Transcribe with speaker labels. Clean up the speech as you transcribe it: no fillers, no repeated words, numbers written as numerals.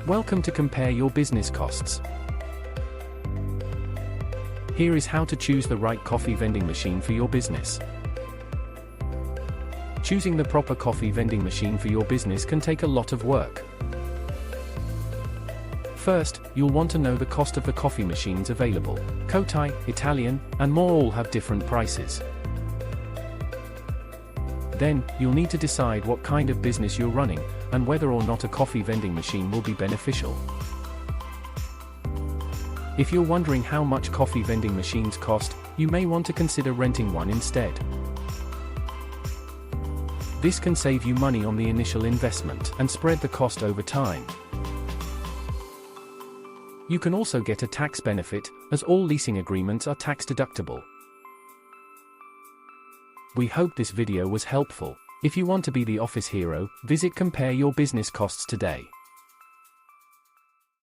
Speaker 1: Welcome to Compare Your Business Costs. Here is how to choose the right coffee vending machine for your business. Choosing the proper coffee vending machine for your business can take a lot of work. First, you'll want to know the cost of the coffee machines available. Cotai, Italian, and more all have different prices. Then, you'll need to decide what kind of business you're running, and whether or not a coffee vending machine will be beneficial. If you're wondering how much coffee vending machines cost, you may want to consider renting one instead. This can save you money on the initial investment and spread the cost over time. You can also get a tax benefit, as all leasing agreements are tax deductible. We hope this video was helpful. If you want to be the office hero, visit Compare Your Business Costs today.